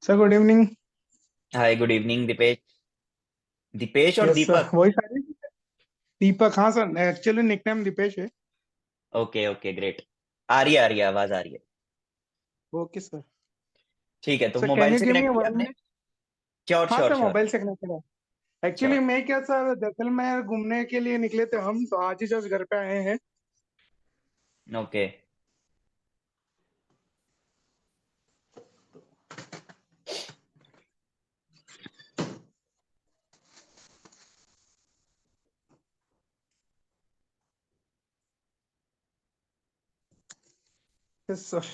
Sir good evening. Hi good evening Deepesh. Deepesh और yes sir, दीपक। वही सारी। दीपक, हाँ सर, एक्चुअली निकनेम दीपेश है। Okay okay great. आ रही है आवाज आ रही है। Okay sir. ठीक है, तो सर कैन मोबाइल यू से गिव मी कनेक्ट किया वन आपने? मिनट? श्योर हाँ श्योर सर, श्योर। मोबाइल से कनेक्ट करा। Actually sure. मैं क्या सर, दरअसल मैं घूमने के लिए निकले थे, हम तो आज ही जस्ट घर पे आए हैं। ओके। Yes sir.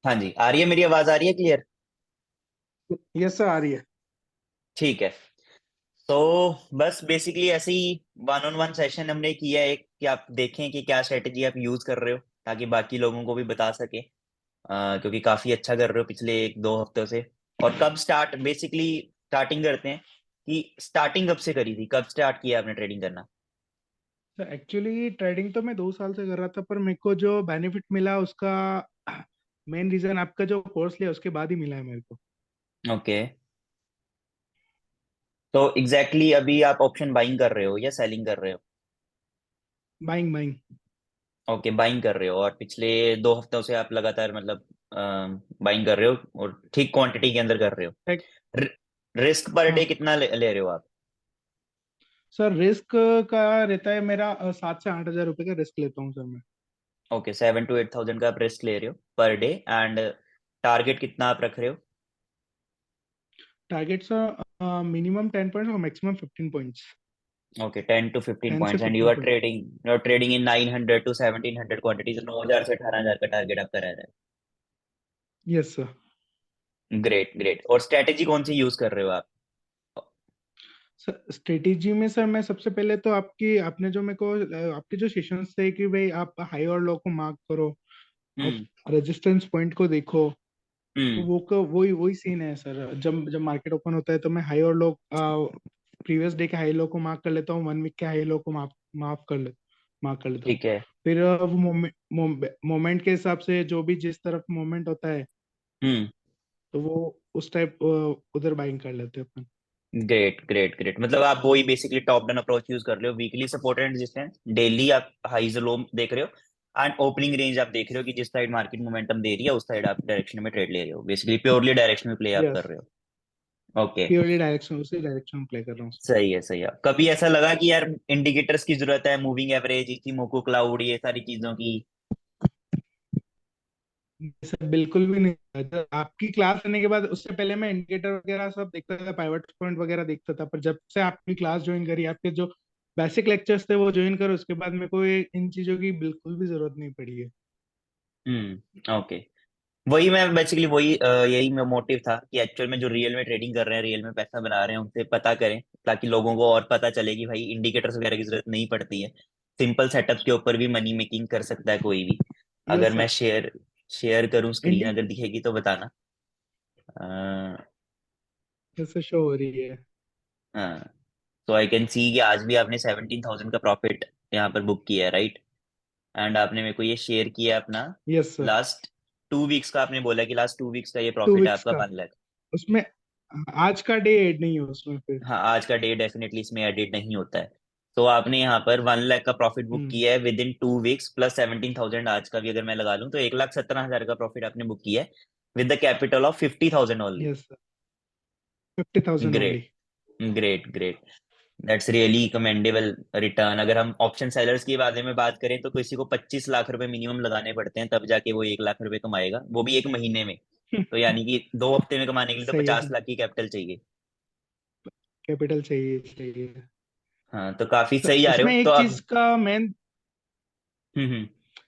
हाँ जी, आ रही है, मेरी आवाज आ रही है क्लियर? यस सर, आ रही है। ठीक है। तो बस बेसिकली ऐसे ही वन ऑन वन सेशन हमने किया है कि आप देखें कि क्या स्ट्रेटेजी आप यूज कर रहे हो, ताकि बाकी लोगों को भी बता सके। क्योंकि काफी अच्छा कर रहे हो पिछले एक दो हफ्तों से। और कब स्टार्ट, बेसिकली स्टार्टिंग करते हैं कि स्टार्टिंग कब से करी थी, कब स्टार्ट किया आपने ट्रेडिंग करना? सर एक्चुअली ट्रेडिंग तो मैं 2 साल से कर रहा था, पर मेरे को जो बेनिफिट मिला उसका मेन रीजन आपका जो कोर्स लिया उसके बाद ही मिला है मेरे को। ओके। तो एग्जैक्टली exactly अभी आप ऑप्शन बाइंग कर रहे हो या सेलिंग कर रहे हो? Buying buying. ओके, बाइंग कर रहे हो, और पिछले दो हफ्तों से आप लगातार मतलब बाइंग कर रहे हो और ठीक क्वांटिटी के अंदर कर रहे हो। रिस्क पर डे हाँ कितना ले रहे हो आप? सर, रिस्क का रहता है मेरा 7 से 8 हजार रुपए का रिस्क लेता हूँ सर मैं। ओके, 7 to 8 thousand का आप रिस्क ले रहे हो पर डे, एंड टारगेट कितना आप रख रहे हो? टारगेट्स मिनिमम 10 पॉइंट्स और maximum 15 points. Okay, 10 to 15 ten से points, and you fifteen are point trading, you are trading in 900 to 1700 quantities, 9,000 से 18,000 का टारगेट आपका रह रहा यस सर। है। Great great. और स्ट्रेटेजी कौन सी यूज कर रहे हो आप? सर स्ट्रेटेजी में सर मैं सबसे पहले तो आपकी आपने जो मेरे को आपके जो सेशंस थे कि भाई आप हाई और लो को मार्क करो, आप हम्म रेजिस्टेंस पॉइंट को देखो। तो हम्म। वो का वही वही सीन है सर, जब जब मार्केट ओपन होता है तो मैं हाई और लो, प्रीवियस डे के हाई लो को मार्क कर लेता हूँ, 1 वीक के हाई लो को मार्क कर लेता हूँ। ठीक है। फिर वो मोमेंट के हिसाब से जो भी जिस तरफ मोमेंट होता है, हम्म। तो वो उस टाइप उधर बाइंग कर लेते हैं अपन। ग्रेट ग्रेट ग्रेट, मतलब आप वही basically top down approach use कर रहे हो, weekly support and resistance, daily आप हाइज लो देख रहे हो, एंड ओपनिंग रेंज आप देख रहे हो कि जिस साइड मार्केट मोमेंटम दे रही है उस साइड आप डायरेक्शन में ट्रेड ले रहे हो, बेसिकली प्योरली डायरेक्शनल प्ले आप कर यस, रहे हो। ओके। प्योरली डायरेक्शन, उसी डायरेक्शन में प्ले कर रहा हूँ। सही है सही है। कभी ऐसा लगा कि यार इंडिकेटर्स की जरूरत है, मूविंग एवरेज, इचिमोकू क्लाउड, ये सारी चीजों की? सर बिल्कुल भी नहीं। आपकी क्लास लेने के बाद उससे पहले मैं इंडिकेटर वगैरह सब देखता था, पाइवट पॉइंट वगैरह देखता था, पर जब से आपकी क्लास ज्वाइन करी, आपके जो बेसिक लेक्चर्स थे वो ज्वाइन करो, उसके बाद मेरे को इन चीजों की बिल्कुल भी जरूरत नहीं पड़ी है। ओके। वही मैं बेसिकली वही यही मैं मोटिव था कि एक्चुअल में जो रियल में ट्रेडिंग कर रहे हैं, रियल में पैसा बना रहे हैं, उनसे पता करें, ताकि लोगों को और पता चले कि भाई इंडिकेटर्स वगैरह की जरूरत नहीं पड़ती है। सिंपल सेटअप्स के ऊपर भी मनी मेकिंग कर सकता है कोई भी। अगर यस मैं सर। शेयर शेयर करूं स्क्रीन, इंडी अगर दिखेगी तो बताना। अ, जैसे शो हो रही है। हाँ। तो आई कैन सी कि आज भी आपने 17,000 का प्रॉफिट यहाँ पर बुक किया है, राइट? एंड आपने मेरे को ये शेयर किया अपना यस सर। लास्ट 2 वीक्स का, आपने बोला कि लास्ट 2 वीक्स का ये टू प्रॉफिट है वीक्स आपका का, 1 लाख। उसमें आज का डे ऐड नहीं है उसमें फिर। हाँ, आज का डे डेफिनेटली इसमें एडिट नहीं होता है। तो आपने यहाँ पर 1 लाख का प्रॉफिट बुक हम्म। किया है विद इन 2 वीक्स, प्लस 17,000 आज का भी अगर मैं लगा लूँ तो 1,17,000 का प्रॉफिट आपने बुक किया है with the capital of 50,000 only. Yes sir, 50,000 only. Great great great. That's really commendable return. अगर हम ऑप्शन सेलर्स के बारे में बात करें तो किसी को 25 लाख रुपए मिनिमम लगाने पड़ते हैं, तब जाके वो 1 लाख रुपए कमाएगा, वो भी एक महीने में। तो यानी कि 2 हफ्ते में कमाने के लिए तो सही है पचास सर, लाख की कैपिटल चाहिए। कैपिटल चाहिए चाहिए। हाँ, तो काफी सर सही आ रहे उसमें हो तो एक अब। चीज का मेन,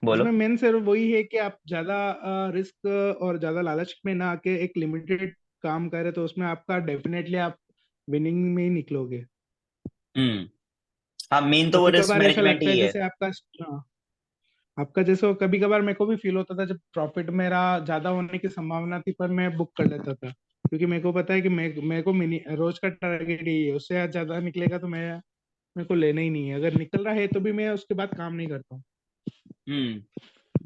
बोलो। उसमें मेन सर वही है कि आप ज्यादा रिस्क और ज्यादा लालच में ना आके एक लिमिटेड काम करें, तो उसमें आपका डेफिनेटली आप विनिंग में ही निकलोगे। हम्म। हाँ, मेन तो वो कभी रिस्क कभार ऐसा मैनेजमेंट लगता है ही है। जैसे आपका, हाँ, आपका जैसे कभी कभार मेरे को भी फील होता था जब प्रॉफिट मेरा ज्यादा होने की संभावना थी, पर मैं बुक कर लेता था, क्योंकि मेरे को पता है कि मेरे को मिनी रोज का टारगेट यही है, उससे ज्यादा निकलेगा तो मैं मेरे को लेना ही नहीं है, अगर निकल रहा है तो भी मैं उसके बाद काम नहीं करता हूँ। हम्म।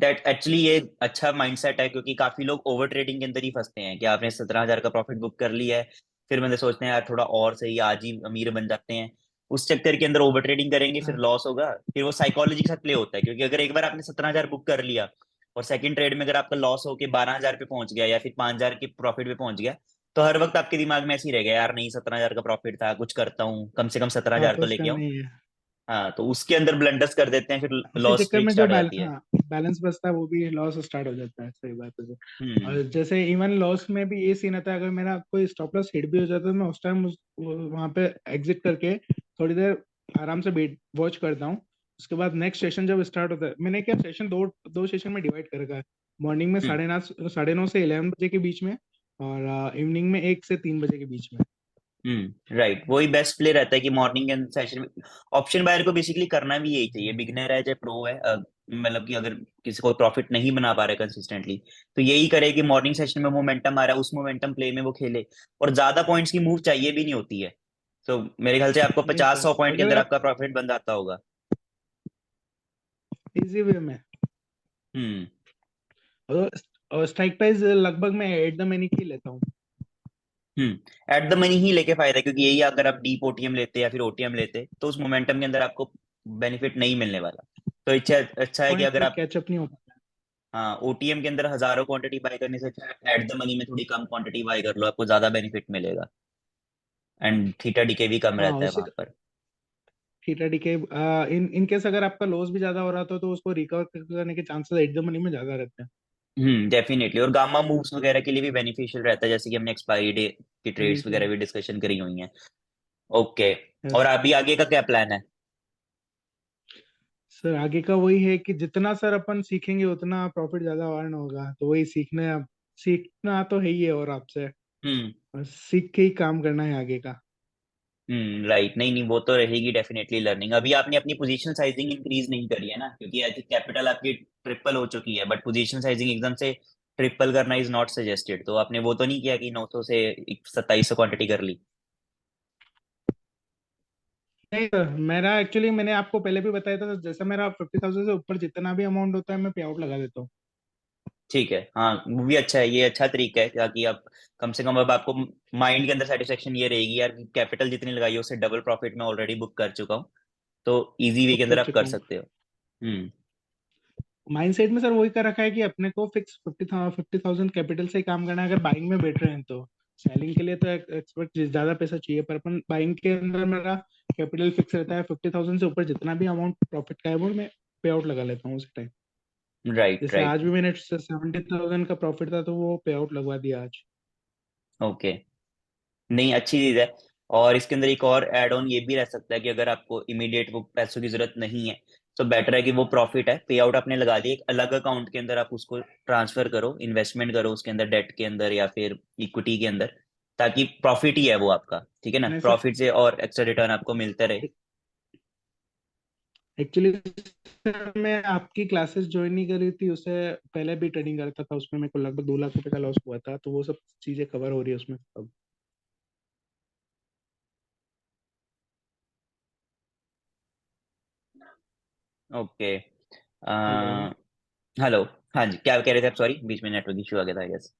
दैट एक्चुअली ये अच्छा माइंडसेट है, क्योंकि काफी लोग ओवर ट्रेडिंग के अंदर ही फंसते हैं कि आपने 17,000 का प्रॉफिट बुक कर लिया है, फिर बंदे सोचते हैं यार थोड़ा और सही, आज ही अमीर बन जाते हैं, उस चक्कर के अंदर ओवर ट्रेडिंग करेंगे, फिर हाँ, लॉस होगा। फिर वो साइकोलॉजी के साथ प्ले होता है, क्योंकि अगर एक बार आपने 17,000 बुक कर लिया और सेकंड ट्रेड में अगर आपका लॉस होके 12,000 पे पहुंच गया या फिर 5,000 के प्रॉफिट पे पहुंच गया, तो हर वक्त आपके दिमाग में ऐसे ही रहेगा, यार नहीं 17,000 का प्रॉफिट था, कुछ करता हूँ, कम से कम सत्रह हाँ, हजार तो तो उसका लेके आऊं। नहीं है। हाँ, तो उसके अंदर ब्लंडर्स कर देते हैं, फिर उसी लॉस चक्कर स्ट्रीक में जो स्टार्ट हो जाती है। हाँ, बैलेंस बचता है वो भी लॉस स्टार्ट हो जाता है, सही बात है। हम्म। और जैसे इवन लॉस में भी ये सीन आता है, अगर मेरा कोई स्टॉप लॉस हिट भी हो जाता है तो मैं उस टाइम वहां पे एग्जिट करके थोड़ी देर आराम से वेट वॉच करता हूँ। उसके बाद नेक्स्ट सेशन जब स्टार्ट होता है, मैंने क्या सेशन दो दो सेशन में डिवाइड कर रखा है। मॉर्निंग में हम्म। 9:30 से 11 बजे के बीच में, और इवनिंग में 1 से 3 बजे के बीच में। राइट, वही बेस्ट प्ले रहता है कि मॉर्निंग एंड सेशन में ऑप्शन बायर को बेसिकली करना भी यही चाहिए, बिगनर है चाहे प्रो है। मतलब कि अगर किसी को प्रॉफिट नहीं बना पा रहा है कंसिस्टेंटली, तो यही करे कि मॉर्निंग सेशन में मोमेंटम आ रहा है, उस मोमेंटम प्ले में वो खेले, और ज्यादा पॉइंट्स की मूव चाहिए भी नहीं होती है। तो मेरे ख्याल से आपको नहीं 50-100 सर, पॉइंट के अगर अंदर आप आपका प्रॉफिट बन जाता होगा। इजी वे में, हम्म। और स्ट्राइक प्राइस लगभग मैं एट द मनी की लेता हूँ। एट द मनी ही लेके फायदा है, क्योंकि यही अगर आप डीप ओटीएम लेते या फिर ओटीएम लेते तो उस मोमेंटम के अंदर आपको बेनिफिट नहीं मिलने वाला। तो अच्छा अच्छा है कि पॉइंट अगर पे आप, कैचअप नहीं हो पाता। हाँ, ओटीएम के अंदर हजारों क्वांटिटी बाय करने से अच्छा एट द मनी में थोड़ी कम क्वांटिटी बाय कर लो, आपको ज्यादा बेनिफिट मिलेगा। एंड थीटा डीके भी कम हाँ, रहता है उसी वहां पर। थीटा डीके, इन केस अगर आपका लॉस भी ज्यादा हो रहा था तो उसको रिकवर करने के चांसेस एट द मनी में ज्यादा रहते हैं। डेफिनेटली, और गामा मूव्स वगैरह के लिए भी बेनिफिशियल रहता है, जैसे कि हमने एक्सपायरी डे की ट्रेड्स बिल्कुल। वगैरह भी डिस्कशन करी हुई हैं। ओके। और यस अभी आगे का क्या प्लान है? सर, आगे का वही है कि जितना सर अपन सीखेंगे उतना प्रॉफिट ज्यादा अर्न होगा, तो वही सीखना तो है ही है, और आपसे हम्म। बस सीख के ही काम करना है आगे का। राइट, नहीं नहीं, वो तो रहेगी डेफिनेटली लर्निंग। अभी आपने अपनी पोजीशन साइजिंग इंक्रीज नहीं करी है ना, क्योंकि आई थिंक कैपिटल आपकी ट्रिपल हो चुकी है, बट पोजीशन साइजिंग एकदम से ट्रिपल करना इज नॉट सजेस्टेड। तो आपने वो तो नहीं किया कि 900 से 2700 क्वांटिटी कर ली? नहीं सर, मेरा एक्चुअली मैंने आपको पहले भी बताया था, जैसा मेरा 50,000 से ऊपर जितना भी अमाउंट होता है मैं पे आउट लगा देता हूँ। ठीक है, हाँ, वो भी अच्छा है, ये अच्छा तरीका है, ताकि आप कम से कम अब आपको माइंड के अंदर सेटिस्फेक्शन ये रहेगी यार कि कैपिटल जितनी लगाई है उससे डबल प्रॉफिट में ऑलरेडी बुक कर चुका हूँ। तो इजी वे के बुक अंदर कर आप कर चुका हूँ। सकते हो। हम्म। माइंडसेट में सर वही कर रखा है कि अपने को फिक्स 50,000 कैपिटल से ही काम करना है, अगर बाइंग में बैठ रहे हैं तो। सेलिंग के लिए तो एक्सपेक्ट ज्यादा पैसा चाहिए, पर अपन बाइंग के अंदर मेरा कैपिटल फिक्स रहता है। 50,000 से ऊपर जितना भी अमाउंट प्रॉफिट का है वो मैं पे आउट लगा लेता हूँ उसी टाइम। राइट जैसे राइट। आज भी मैंने 70,000 का प्रॉफिट था तो वो पे आउट लगवा दिया आज। ओके, नहीं, अच्छी चीज है। और इसके अंदर एक और एड ऑन ये भी रह सकता है कि अगर आपको इमीडिएट वो पैसों की जरूरत नहीं है, तो बेटर है कि वो प्रॉफिट है, पे आउट आपने लगा दिया, एक अलग अकाउंट के अंदर आप उसको ट्रांसफर करो, इन्वेस्टमेंट करो उसके अंदर, डेट के अंदर या फिर इक्विटी के अंदर, ताकि प्रॉफिट ही है वो आपका, ठीक है ना, नहीं सर, प्रॉफिट से और एक्स्ट्रा रिटर्न आपको मिलता रहे। एक्चुअली सर मैं आपकी क्लासेस ज्वाइन नहीं करी थी, उससे पहले भी ट्रेडिंग करता था, उसमें मेरे को लगभग 2 लाख रुपए का लॉस हुआ था, तो वो सब चीजें कवर हो रही है उसमें अब। ओके। हेलो। हेलो। हाँ जी, क्या कह रहे थे आप? सॉरी, बीच में नेटवर्क इशू आ गया था आई गेस।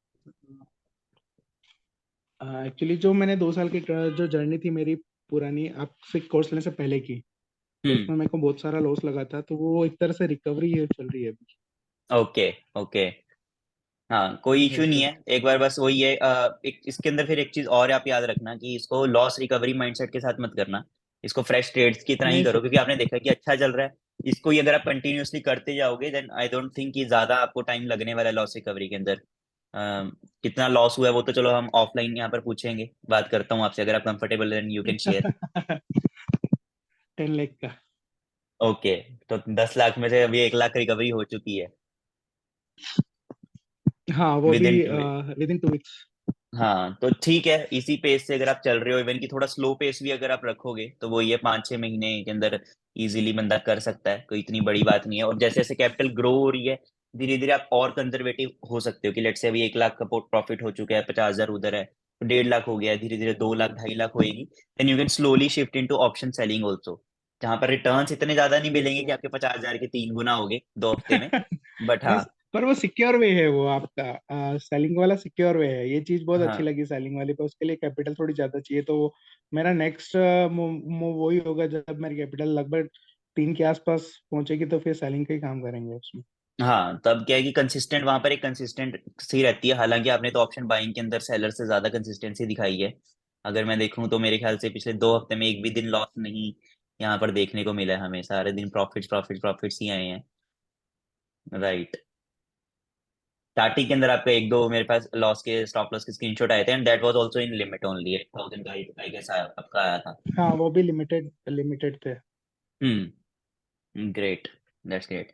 एक्चुअली जो मैंने 2 साल की जो जर्नी थी मेरी पुरानी, आपसे कोर्स लेने से पहले की, तो हम्म। उसमें मेरे को बहुत सारा लॉस लगा था, तो वो एक तरह से रिकवरी है, चल रही है अभी। Okay okay. हाँ, कोई इशू यस नहीं सर। है, एक बार बस वही है, एक इसके अंदर फिर एक चीज और आप याद रखना कि इसको लॉस रिकवरी माइंडसेट के साथ मत करना, इसको फ्रेश ट्रेड्स की तरह ही नहीं करो, सर। क्योंकि आपने देखा कि अच्छा चल रहा है। इसको ही अगर आप कंटिन्यूअसली करते जाओगे, देन आई डोंट थिंक कि ज्यादा आपको टाइम लगने वाला है लॉस रिकवरी के अंदर। कितना लॉस हुआ है वो तो चलो हम ऑफलाइन यहाँ पर पूछेंगे, बात करता हूँ आपसे, अगर आप कंफर्टेबल हैं यू कैन शेयर। 10 लाख का। ओके। तो 10 लाख में से अभी 1 लाख रिकवरी हो चुकी है हाँ, वो विद भी इन। With in 2 weeks. हाँ, तो ठीक है, इसी पेस से अगर आप चल रहे हो, इवन की थोड़ा स्लो पेस भी अगर आप रखोगे, तो वो ये 5-6 महीने के अंदर इजीली बंदा कर सकता है, कोई इतनी बड़ी बात नहीं है। और जैसे जैसे कैपिटल ग्रो हो रही है, धीरे धीरे आप और कंजर्वेटिव हो सकते हो कि लेट से अभी 1 लाख का प्रॉफिट हो चुका है, 50,000 उधर है, तो 1.5 लाख हो गया है, धीरे धीरे 2 लाख 2.5 लाख होएगी, then you can slowly shift into option selling also, जहां पर रिटर्न्स इतने ज्यादा नहीं मिलेंगे कि आपके 50,000 के 3 गुना हो गए 2 हफ्ते में। बट नहीं, हाँ। पर वो सिक्योर वे है वो आपका, सेलिंग वाला सिक्योर वे है, ये चीज बहुत अच्छी हाँ लगी सेलिंग वाली पे। उसके लिए कैपिटल थोड़ी ज्यादा चाहिए, तो मेरा नेक्स्ट मूव वही होगा, जब मेरी कैपिटल लगभग 3 के आसपास पहुंचेगी तो फिर सेलिंग का ही काम करेंगे उसमें। हाँ, तब क्या है कि कंसिस्टेंट वहां पर एक कंसिस्टेंट सी रहती है। हालांकि आपने तो ऑप्शन बाइंग के अंदर सेलर से ज्यादा कंसिस्टेंसी दिखाई है। अगर मैं देखूं तो मेरे ख्याल से पिछले 2 हफ्ते में एक भी दिन लॉस नहीं यहाँ पर देखने को मिला है हमें। सारे दिन प्रॉफिट्स प्रॉफिट्स प्रॉफिट्स ही आए हैं। राइट। स्टार्टिंग के अंदर आपका एक दो मेरे पास लॉस के स्टॉप लॉस के स्क्रीनशॉट आए थे, and that was also in limit only 8,000 का आई गेस आपका आया था। हाँ, वो भी लिमिटेड लिमिटेड थे। ग्रेट। That's great.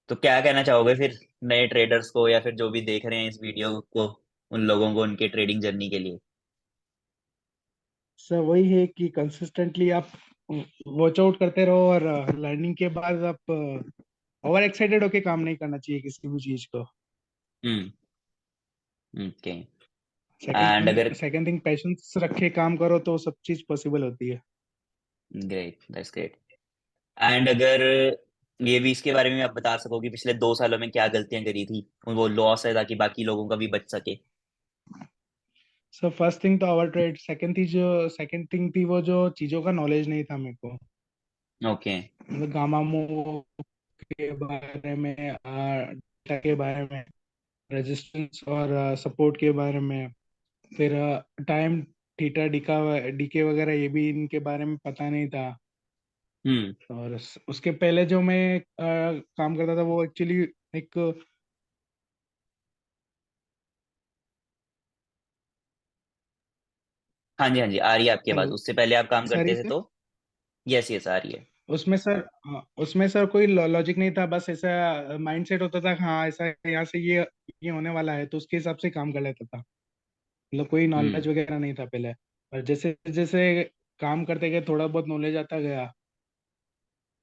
तो क्या कहना चाहोगे फिर नए ट्रेडर्स को, या फिर जो भी देख रहे हैं इस वीडियो को, उन लोगों को उनके ट्रेडिंग जर्नी के लिए? सर वही है कि कंसिस्टेंटली आप वॉच आउट करते रहो, और लर्निंग के बाद आप ओवर एक्साइटेड होके काम नहीं करना चाहिए किसी भी चीज को। हम्म। ओके। सेकंड एंड थिंग अगर सेकंड थिंग पेशेंस रखे काम करो तो सब चीज पॉसिबल होती है। Great, that's great. एंड अगर ये भी इसके बारे में आप बता सको कि पिछले 2 सालों में क्या गलतियां करी थी, वो लॉस है, ताकि बाकी लोगों का भी बच सके। सो फर्स्ट थिंग तो ओवर ट्रेड, सेकंड थिंग थी वो जो चीजों का नॉलेज नहीं था मेरे को। ओके। मतलब गामा मूव के बारे में, डेटा के बारे में, रेजिस्टेंस और सपोर्ट के बारे में, फिर टाइम थीटा डिका डीके वगैरह, ये भी इनके बारे में पता नहीं था। हम्म। और उसके पहले जो मैं काम करता था वो एक्चुअली एक, हाँ जी, हाँ जी, आ रही है आपकी आवाज। हेलो, उससे पहले आप काम सर करते थे तो? यस यस, आ रही है। उसमें सर कोई लॉजिक नहीं था, बस ऐसा माइंडसेट होता था, हाँ ऐसा यहाँ से ये होने वाला है, तो उसके हिसाब से काम कर लेता था। मतलब कोई हम्म नॉलेज वगैरह नहीं था पहले। और जैसे जैसे काम करते गए थोड़ा बहुत नॉलेज आता गया।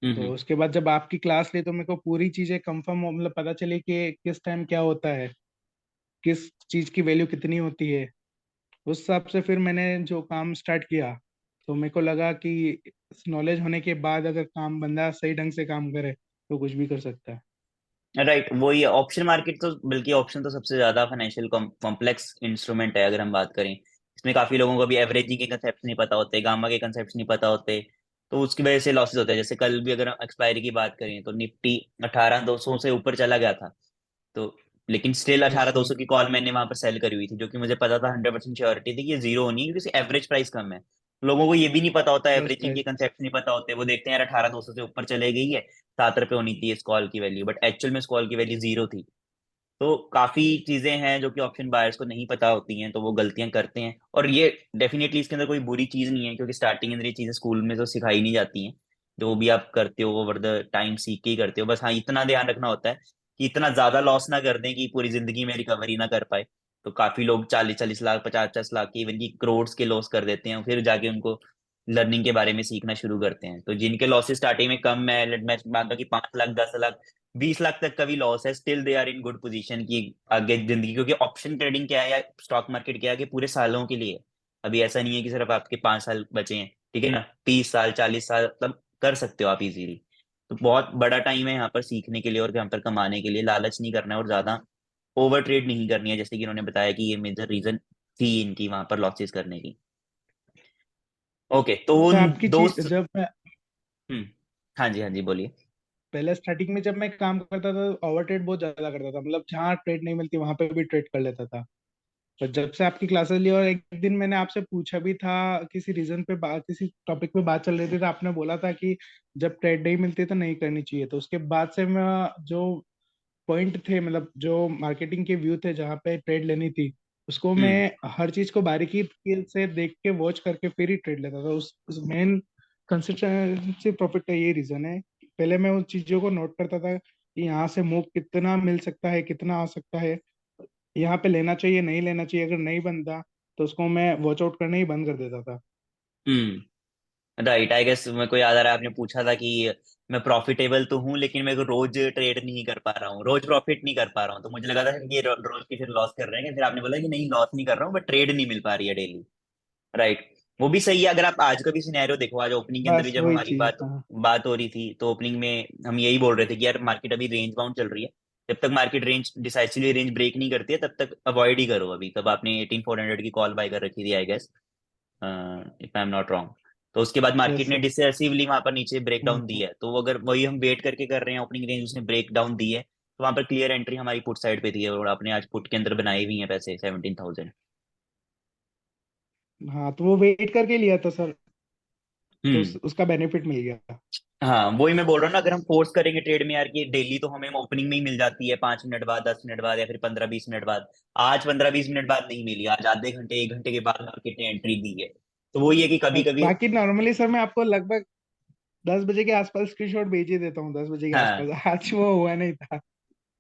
तो हम्म उसके बाद जब आपकी क्लास ली तो मेरे को पूरी चीजें कंफर्म, मतलब पता चली कि किस टाइम क्या होता है, किस चीज की वैल्यू कितनी होती है। उस हिसाब से फिर मैंने जो काम स्टार्ट किया, तो मेरे को लगा कि नॉलेज होने के बाद अगर काम बंदा सही ढंग से काम करे तो कुछ भी कर सकता है। राइट। वही ऑप्शन मार्केट तो, बल्कि ऑप्शन तो सबसे ज्यादा फाइनेंशियल कॉम्प्लेक्स इंस्ट्रूमेंट है अगर हम बात करें। इसमें काफी लोगों को भी एवरेजिंग के कंसेप्ट नहीं पता होते, गामा के कंसेप्ट नहीं पता होते। तो उसकी वजह से लॉसेस होते हैं। जैसे कल भी अगर एक्सपायरी की बात करें तो निफ्टी 18,200 से ऊपर चला गया था। तो लेकिन स्टिल यस अठारह दो सर। सौ की कॉल मैंने वहां पर सेल करी हुई थी, जो कि मुझे पता था 100% श्योरिटी थी कि ये जीरो होनी है, क्योंकि एवरेज प्राइस कम है। लोगों को ये भी नहीं पता होता, यस एवरेजिंग सर। के कंसेप्ट नहीं पता होते। वो देखते हैं यार 18,200 से ऊपर चले गई है, 7 रुपए होनी थी इस कॉल की वैल्यू, बट एक्चुअल में इस कॉल की वैल्यू जीरो थी। तो काफी चीजें हैं जो कि ऑप्शन बायर्स को नहीं पता होती हैं, तो वो गलतियां करते हैं। और ये डेफिनेटली इसके अंदर कोई बुरी चीज नहीं है, क्योंकि स्टार्टिंग के अंदर ये चीजें स्कूल में तो सिखाई नहीं जाती हैं। जो भी आप करते हो ओवर द टाइम सीख के ही करते हो। बस हाँ, इतना ध्यान रखना होता है कि इतना ज्यादा लॉस ना कर दें कि पूरी जिंदगी में रिकवरी ना कर पाए। तो काफी लोग 40-40 लाख, 50-50 लाख की, इवन की करोड़ के लॉस कर देते हैं, फिर जाके उनको लर्निंग के बारे में सीखना शुरू करते हैं। तो जिनके लॉसेस स्टार्टिंग में कम है, मैं मानता हूँ कि 5 लाख, 10 लाख, 20 लाख तक का भी लॉस है, still they are in good position की आगे जिंदगी। क्योंकि ऑप्शन ट्रेडिंग क्या है या स्टॉक मार्केट क्या है कि पूरे सालों के लिए है। अभी ऐसा नहीं है कि सिर्फ आपके 5 साल बचे हैं, ठीक है ना, 30 साल, 40 साल तब कर सकते हो आप इजीली। तो बहुत बड़ा टाइम है यहाँ पर सीखने के लिए और यहाँ पर कमाने के लिए। लालच नहीं करना है और ज्यादा ओवर ट्रेड नहीं करनी है, जैसे कि उन्होंने बताया कि ये मेजर रीजन थी इनकी वहां पर लॉसेस करने की। ओके, तो तो उन आपकी चीज दोस्त। जब मैं हम्म। हाँ जी, हाँ जी, बोलिए। पहले स्टार्टिंग में जब मैं काम करता था तो ओवर ट्रेड बहुत ज्यादा करता था, मतलब जहाँ ट्रेड नहीं मिलती वहां पे भी ट्रेड कर लेता था। तो जब से आपकी क्लासेस ली, और एक दिन मैंने आपसे पूछा भी था, किसी रीजन पे बात, किसी टॉपिक पे बात चल रही थी, तो आपने बोला था कि जब ट्रेड नहीं मिलती तो नहीं करनी चाहिए। तो उसके बाद से मैं जो पॉइंट थे, मतलब जो मार्केटिंग के व्यू थे जहाँ पे ट्रेड लेनी थी, उसको मैं हम्म हर चीज को बारीकी से देख के वॉच करके फिर ही ट्रेड लेता था। उस मेन कंसिस्टेंसी प्रॉफिट का ये रीजन है कि पहले मैं उन चीजों को नोट करता था कि यहाँ से मूव कितना मिल सकता है, कितना आ सकता है, यहाँ पे लेना चाहिए नहीं लेना चाहिए। अगर नहीं बनता तो उसको मैं वॉच आउट करना ही बंद कर देता था। हम्म। राइट। आई गेस मेरे को याद आ रहा है, आपने पूछा था कि मैं प्रॉफिटेबल तो हूँ लेकिन मैं रोज ट्रेड नहीं कर पा रहा हूँ, रोज प्रॉफिट नहीं कर पा रहा हूँ। तो मुझे लगा था कि ये रोज की फिर लॉस कर रहे हैं, फिर आपने बोला कि नहीं, लॉस नहीं कर रहा हूँ, बट ट्रेड नहीं मिल पा रही है डेली। राइट। वो भी सही है। अगर आप आज का भी सिनेरियो देखो, आज ओपनिंग के अंदर भी बस जब वही हमारी चीज, बात हाँ। बात हो रही थी, तो ओपनिंग में हम यही बोल रहे थे कि यार मार्केट अभी रेंज बाउंड चल रही है। जब तक market range decisively range break नहीं करती है तब तक अवॉइड ही करो। अभी तब आपने 18400 की कॉल बाय कर रखी थी I guess, if I am not wrong. तो उसके बाद मार्केट यस ने सर। डिसाइसिवली वहां पर नीचे ब्रेक डाउन दी हाँ है, तो वो अगर वही हम वेट करके कर रहे हैं, ओपनिंग रेंज उसने ब्रेक डाउन दी है, तो वहां पर क्लियर एंट्री हमारी पुट साइड पे थी और आपने आज पुट के अंदर बनाए हुई हैं पैसे 17,000। हाँ, तो वो वेट करके लिया था सर, तो हम्म। उसका बेनिफिट मिल गया। हाँ वही मैं बोल रहा हूँ ना, अगर हम फोर्स करेंगे ट्रेड में यार कि डेली तो हमें ओपनिंग में ही मिल जाती है 5 मिनट बाद, 10 मिनट बाद, या फिर 15-20 मिनट बाद। आज 15-20 मिनट बाद नहीं मिली, आज आधे घंटे 1 घंटे के बाद मार्केट ने एंट्री दी है। तो वही है कि कभी कभी। बाकी नॉर्मली सर मैं आपको लगभग 10 बजे के आसपास स्क्रीनशॉट भेज ही देता हूँ, 10 बजे के हाँ आसपास। आज वो हुआ नहीं था।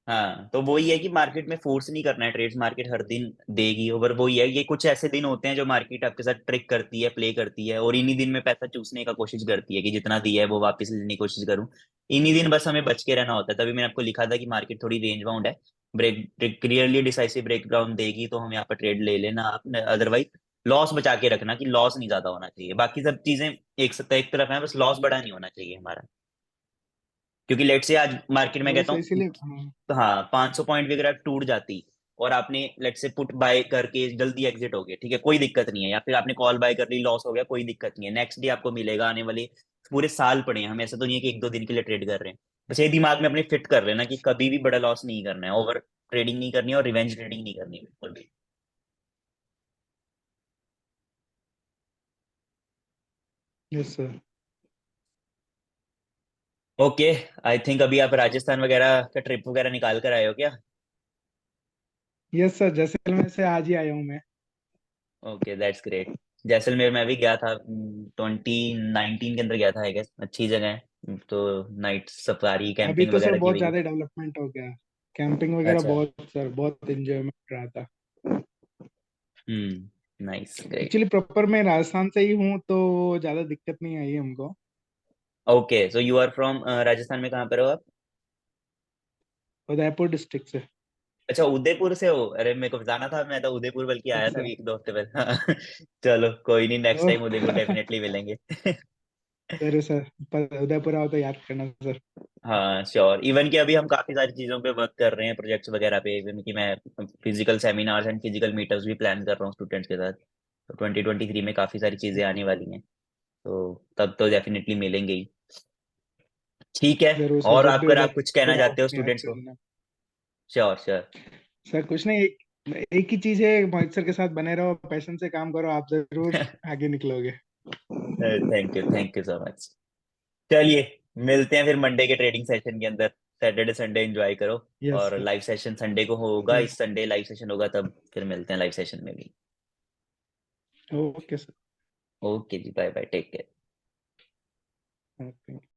हाँ, तो वही है कि मार्केट में फोर्स नहीं करना है ट्रेड्स, मार्केट हर दिन देगी। और वही है, ये कुछ ऐसे दिन होते हैं जो मार्केट आपके साथ ट्रिक करती है, प्ले करती है, और इन्हीं दिन में पैसा चूसने का कोशिश करती है कि जितना दिया है वो वापस लेने की कोशिश करूं। इन्हीं दिन बस हमें बच के रहना होता है। तभी मैंने आपको लिखा था कि मार्केट थोड़ी रेंज बाउंड है, break clearly decisive break down देगी तो हम यहाँ पर ट्रेड ले लेना आप, अदरवाइज लॉस बचा के रखना कि लॉस नहीं ज्यादा होना चाहिए। बाकी सब चीजें एक तरफ है, बस लॉस बड़ा नहीं होना चाहिए हमारा। क्योंकि लेट से आज मार्केट में वही कहता सर, हूँ, इसीलिए हाँ। तो हाँ 500 पॉइंट भी अगर आप टूट जाती और आपने लेट से पुट बाय करके जल्दी एग्जिट हो गए, ठीक है कोई दिक्कत नहीं है, या फिर आपने कॉल बाय कर ली लॉस हो गया, कोई दिक्कत नहीं है, नेक्स्ट डे आपको मिलेगा। आने वाले पूरे साल पड़े हैं, हम ऐसा तो नहीं है कि 1-2 दिन के लिए ट्रेड कर रहे हैं। बस ये दिमाग में अपने फिट कर लेना कि कभी भी बड़ा लॉस नहीं करना है, ओवर ट्रेडिंग नहीं करनी है और रिवेंज ट्रेडिंग नहीं करनी है बिल्कुल भी। Yes sir. Okay. I think अभी आप राजस्थान वगैरह का ट्रिप वगैरह निकाल कर आए हो क्या? यस सर, जैसलमेर से आज ही आया हूँ मैं। Okay that's great. जैसलमेर में भी गया था, 2019 के अंदर गया था आई गेस, अच्छी जगह है। तो नाइट सफारी अभी कैंपिंग तो सर वगैरह की बहुत हुई। ज्यादा डेवलपमेंट हो गया। कैंपिंग वगैरह अच्छा। बहुत सर, बहुत एंजॉयमेंट रहा था। Nice great. एक्चुअली प्रॉपर मैं राजस्थान से ही हूँ, तो ज्यादा दिक्कत नहीं आई हमको। Okay so you are from Rajasthan में कहाँ पर हो आप? उदयपुर डिस्ट्रिक्ट से। अच्छा उदयपुर से हो, अरे मेरे को बताना था, मैं तो उदयपुर बल्कि आया यस था सर। अभी 1-2 हफ्ते पहले। चलो कोई नहीं, नेक्स्ट ओह। टाइम उदयपुर डेफिनेटली मिलेंगे। जरूर सर, पर उदयपुर आओ तो याद करना सर। हाँ श्योर। इवन कि अभी हम काफी सारी चीजों पे वर्क कर रहे हैं, प्रोजेक्ट्स वगैरह पे। इवन कि मैं physical seminars and physical meetups भी प्लान कर रहा हूँ स्टूडेंट्स के साथ। तो 2023 में काफी सारी चीजें आने वाली हैं, तो तब तो डेफिनेटली मिलेंगे ही। ठीक है। जरूर सर, और जब आप भी अगर आप कुछ कहना उदयपुर आओ चाहते हो याद स्टूडेंट्स को? करना। Sure sure. सर कुछ नहीं, एक ही चीज है, मोहित सर के साथ बने रहो, पैशन से काम करो, आप जरूर आगे निकलोगे। Thank you so much. चलिए मिलते हैं फिर मंडे के ट्रेडिंग सेशन के अंदर। सैटरडे संडे एंजॉय करो। यस और सर। लाइव सेशन संडे को होगा, यस। इस संडे लाइव सेशन होगा, तब फिर मिलते हैं लाइव सेशन में भी। Okay sir. ओके जी, bye bye, take care. Okay.